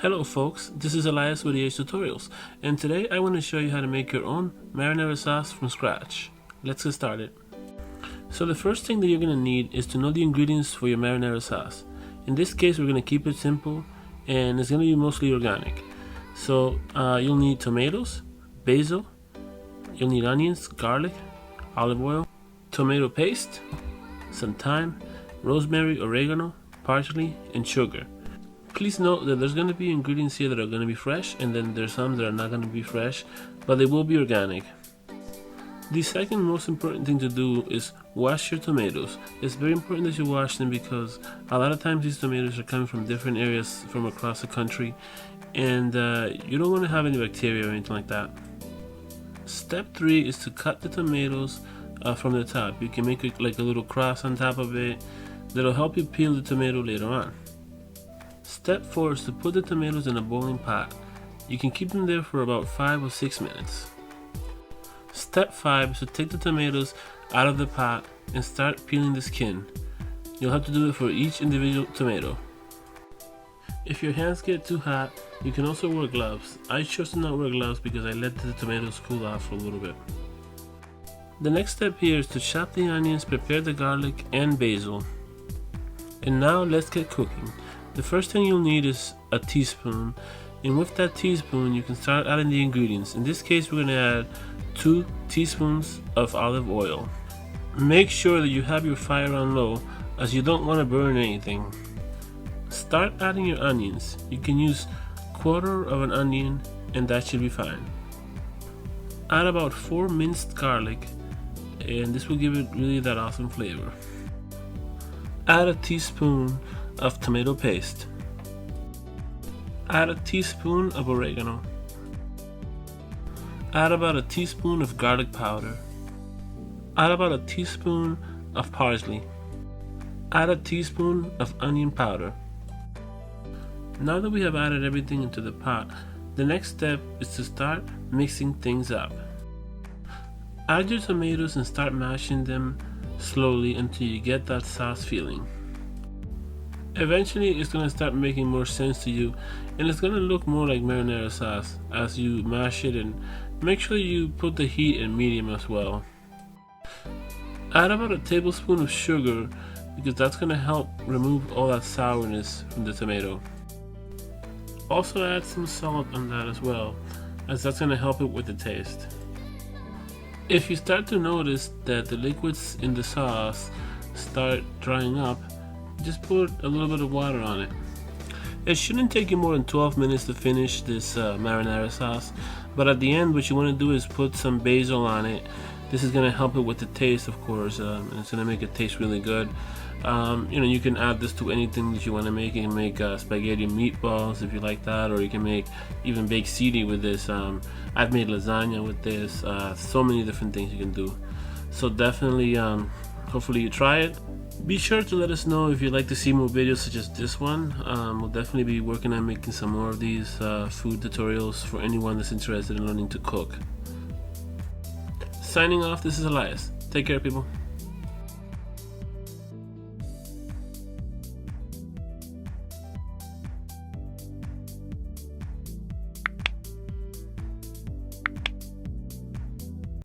Hello folks, this is Elias with EH Tutorials, and today I want to show you how to make your own marinara sauce from scratch. Let's get started. So the first thing that you're going to need is to know the ingredients for your marinara sauce. In this case we're going to keep it simple and it's going to be mostly organic. So you'll need tomatoes, basil, you'll need onions, garlic, olive oil, tomato paste, some thyme, rosemary, oregano, parsley, and sugar. Please note that there's going to be ingredients here that are going to be fresh, and then there's some that are not going to be fresh, but they will be organic. The second most important thing to do is wash your tomatoes. It's very important that you wash them because a lot of times these tomatoes are coming from different areas from across the country, and you don't want to have any bacteria or anything like that. Step 3 is to cut the tomatoes from the top. You can make it like a little cross on top of it that'll help you peel the tomato later on. Step 4 is to put the tomatoes in a boiling pot. You can keep them there for about 5 or 6 minutes. Step 5 is to take the tomatoes out of the pot and start peeling the skin. You'll have to do it for each individual tomato. If your hands get too hot, you can also wear gloves. I chose to not wear gloves because I let the tomatoes cool off for a little bit. The next step here is to chop the onions, prepare the garlic and basil. And now let's get cooking. The first thing you'll need is a teaspoon, and with that teaspoon you can start adding the ingredients. In this case we're going to add 2 teaspoons of olive oil. Make sure that you have your fire on low as you don't want to burn anything. Start adding your onions. You can use 1/4 of an onion and that should be fine. Add about 4 minced garlic and this will give it really that awesome flavor. Add a teaspoon of tomato paste. Add a teaspoon of oregano. Add about a teaspoon of garlic powder. Add about a teaspoon of parsley. Add a teaspoon of onion powder. Now that we have added everything into the pot, the next step is to start mixing things up. Add your tomatoes and start mashing them slowly until you get that sauce feeling. Eventually it's going to start making more sense to you and it's going to look more like marinara sauce as you mash it, and make sure you put the heat in medium as well. Add about a tablespoon of sugar because that's going to help remove all that sourness from the tomato. Also add some salt on that as well, as that's going to help it with the taste. If you start to notice that the liquids in the sauce start drying up, just put a little bit of water on it. It shouldn't take you more than 12 minutes to finish this marinara sauce, but at the end what you want to do is put some basil on it. This is going to help it with the taste, of course, and it's going to make it taste really good. You can add this to anything that you want to make. You can make spaghetti meatballs if you like that, or you can make even baked ziti with this. I've made lasagna with this. So many different things you can do. So definitely, hopefully you try it. Be sure to let us know if you'd like to see more videos such as this one. We'll definitely be working on making some more of these food tutorials for anyone that's interested in learning to cook. Signing off, this is Elias. Take care, people.